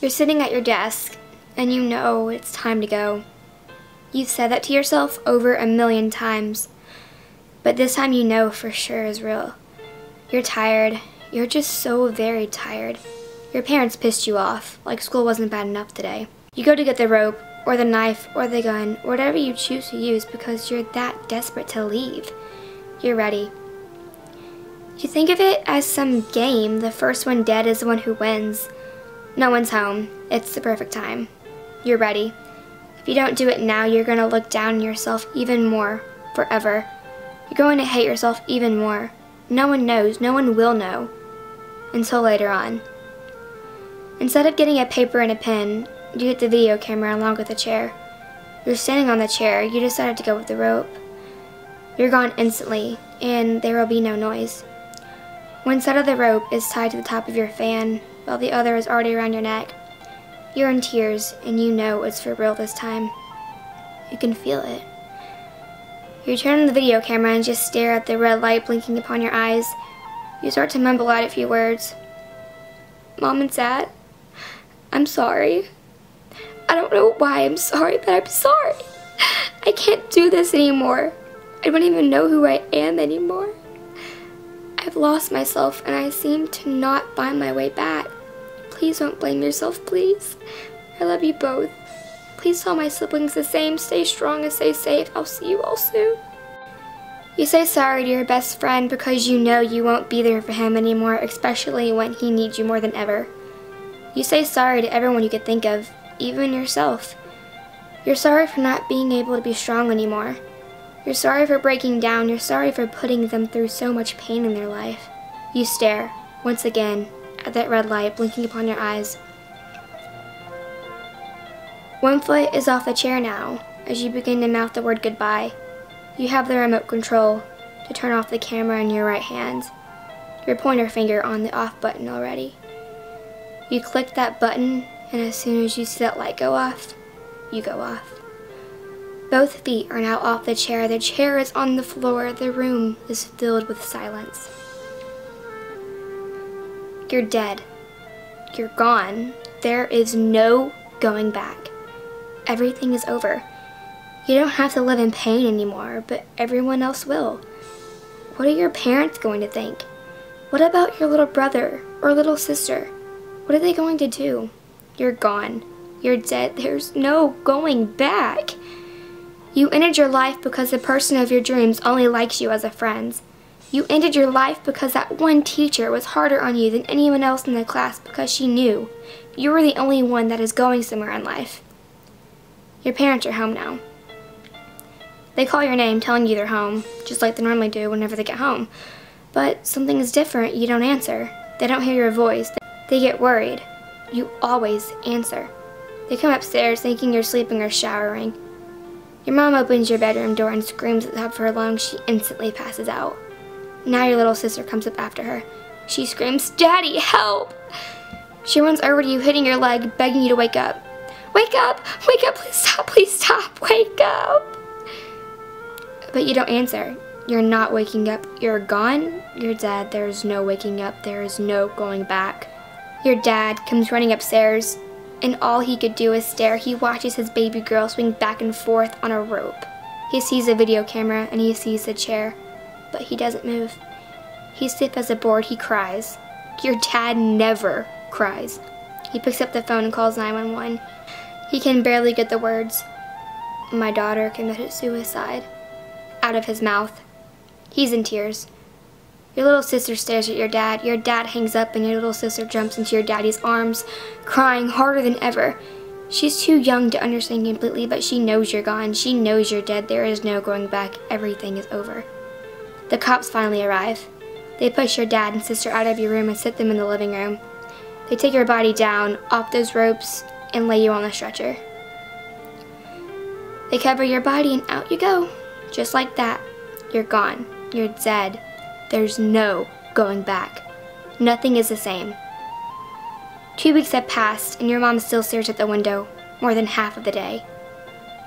You're sitting at your desk, and you know it's time to go. You've said that to yourself over 1,000,000 times, but this time you know for sure is real. You're tired. You're just so very tired. Your parents pissed you off, like school wasn't bad enough today. You go to get the rope, or the knife, or the gun, or whatever you choose to use because you're that desperate to leave. You're ready. You think of it as some game. The first one dead is the one who wins. No one's home. It's the perfect time. You're ready. If you don't do it now, you're going to look down on yourself even more, forever. You're going to hate yourself even more. No one knows. No one will know. Until later on. Instead of getting a paper and a pen, you get the video camera along with a chair. You're standing on the chair. You decided to go with the rope. You're gone instantly, and there will be no noise. One side of the rope is tied to the top of your fan, while the other is already around your neck. You're in tears, and you know it's for real this time. You can feel it. You turn on the video camera and just stare at the red light blinking upon your eyes. You start to mumble out a few words. Mom and Dad, I'm sorry. I don't know why I'm sorry, but I'm sorry. I can't do this anymore. I don't even know who I am anymore. I've lost myself and I seem to not find my way back. Please don't blame yourself, please. I love you both. Please tell my siblings the same. Stay strong and stay safe. I'll see you all soon. You say sorry to your best friend because you know you won't be there for him anymore, especially when he needs you more than ever. You say sorry to everyone you could think of, even yourself. You're sorry for not being able to be strong anymore. You're sorry for breaking down. You're sorry for putting them through so much pain in their life. You stare, once again, at that red light blinking upon your eyes. One foot is off the chair now, as you begin to mouth the word goodbye. You have the remote control to turn off the camera in your right hand. Your pointer finger on the off button already. You click that button, and as soon as you see that light go off, you go off. Both feet are now off the chair. The chair is on the floor. The room is filled with silence. You're dead. You're gone. There is no going back. Everything is over. You don't have to live in pain anymore, but everyone else will. What are your parents going to think? What about your little brother or little sister? What are they going to do? You're gone. You're dead. There's no going back. You ended your life because the person of your dreams only likes you as a friend. You ended your life because that one teacher was harder on you than anyone else in the class because she knew you were the only one that is going somewhere in life. Your parents are home now. They call your name telling you they're home, just like they normally do whenever they get home. But something is different. You don't answer. They don't hear your voice. They get worried. You always answer. They come upstairs thinking you're sleeping or showering. Your mom opens your bedroom door and screams at the top of her lungs. She instantly passes out. Now your little sister comes up after her. She screams, "Daddy, help!" She runs over to you, hitting your leg, begging you to wake up. Wake up! Wake up! Please stop! Wake up! But you don't answer. You're not waking up. You're gone. You're dead. There is no waking up. There is no going back. Your dad comes running upstairs, and all he could do is stare. He watches his baby girl swing back and forth on a rope. He sees a video camera and he sees the chair, but he doesn't move. He's stiff as a board. He cries. Your dad never cries. He picks up the phone and calls 911. He can barely get the words, "My daughter committed suicide," out of his mouth. He's in tears. Your little sister stares at your dad. Your dad hangs up and your little sister jumps into your daddy's arms, crying harder than ever. She's too young to understand completely, but she knows you're gone. She knows you're dead. There is no going back. Everything is over. The cops finally arrive. They push your dad and sister out of your room and sit them in the living room. They take your body down off those ropes and lay you on the stretcher. They cover your body and out you go. Just like that. You're gone. You're dead. There's no going back. Nothing is the same. 2 weeks have passed and your mom still stares at the window more than half of the day.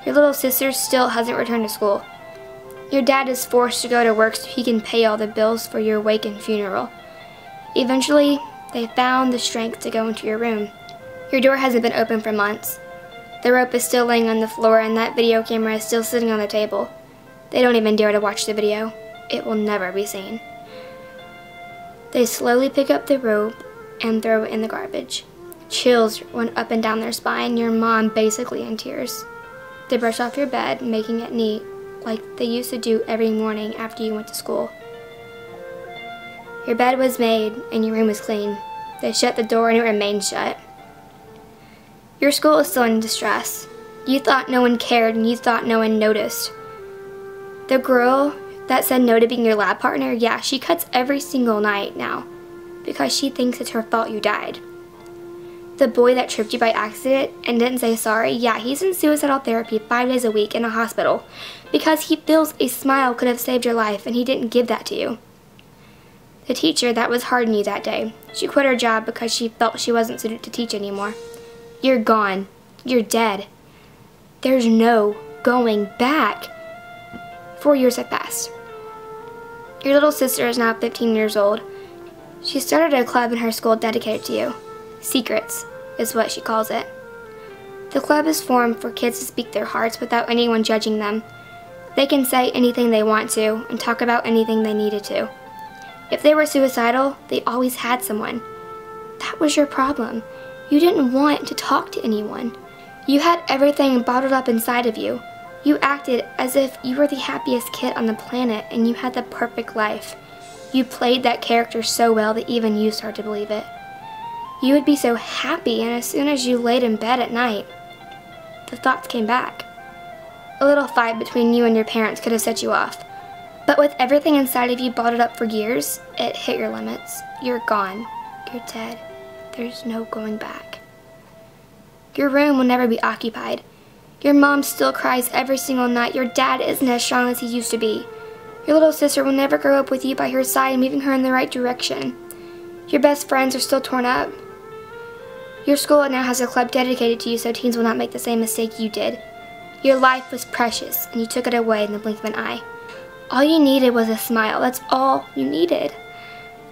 Your little sister still hasn't returned to school. Your dad is forced to go to work so he can pay all the bills for your wake and funeral. Eventually, they found the strength to go into your room. Your door hasn't been open for months. The rope is still laying on the floor and that video camera is still sitting on the table. They don't even dare to watch the video. It will never be seen. They slowly pick up the rope and throw it in the garbage. Chills run up and down their spine, your mom basically in tears. They brush off your bed, making it neat, like they used to do every morning after you went to school. Your bed was made and your room was clean. They shut the door and it remained shut. Your school is still in distress. You thought no one cared and you thought no one noticed. The girl that said no to being your lab partner, yeah, she cuts every single night now because she thinks it's her fault you died. The boy that tripped you by accident and didn't say sorry, yeah, he's in suicidal therapy 5 days a week in a hospital because he feels a smile could have saved your life and he didn't give that to you. The teacher that was hard on you that day, she quit her job because she felt she wasn't suited to teach anymore. You're gone. You're dead. There's no going back. 4 years have passed. Your little sister is now 15 years old. She started a club in her school dedicated to you. Secrets is what she calls it. The club is formed for kids to speak their hearts without anyone judging them. They can say anything they want to and talk about anything they needed to. If they were suicidal, they always had someone. That was your problem. You didn't want to talk to anyone. You had everything bottled up inside of you. You acted as if you were the happiest kid on the planet and you had the perfect life. You played that character so well that even you started to believe it. You would be so happy, and as soon as you laid in bed at night, the thoughts came back. A little fight between you and your parents could have set you off. But with everything inside of you bottled up for years, it hit your limits. You're gone. You're dead. There's no going back. Your room will never be occupied. Your mom still cries every single night. Your dad isn't as strong as he used to be. Your little sister will never grow up with you by her side, moving her in the right direction. Your best friends are still torn up. Your school now has a club dedicated to you so teens will not make the same mistake you did. Your life was precious, and you took it away in the blink of an eye. All you needed was a smile. That's all you needed.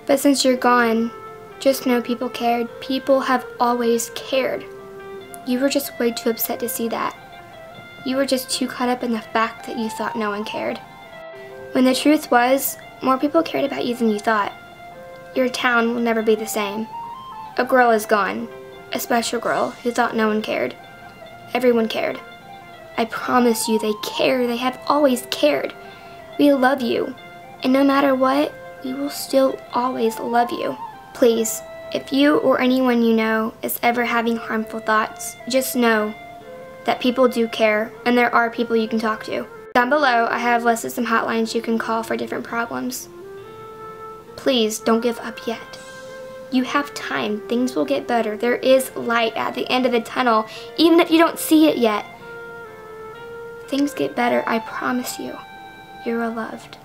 But since you're gone, just know people cared. People have always cared. You were just way too upset to see that. You were just too caught up in the fact that you thought no one cared. When the truth was, more people cared about you than you thought. Your town will never be the same. A girl is gone. A special girl who thought no one cared. Everyone cared. I promise you they care. They have always cared. We love you. And no matter what, we will still always love you. Please, if you or anyone you know is ever having harmful thoughts, just know that people do care and there are people you can talk to. Down below, I have listed some hotlines you can call for different problems. Please don't give up yet. You have time. Things will get better. There is light at the end of the tunnel, even if you don't see it yet. Things get better, I promise you. You're loved.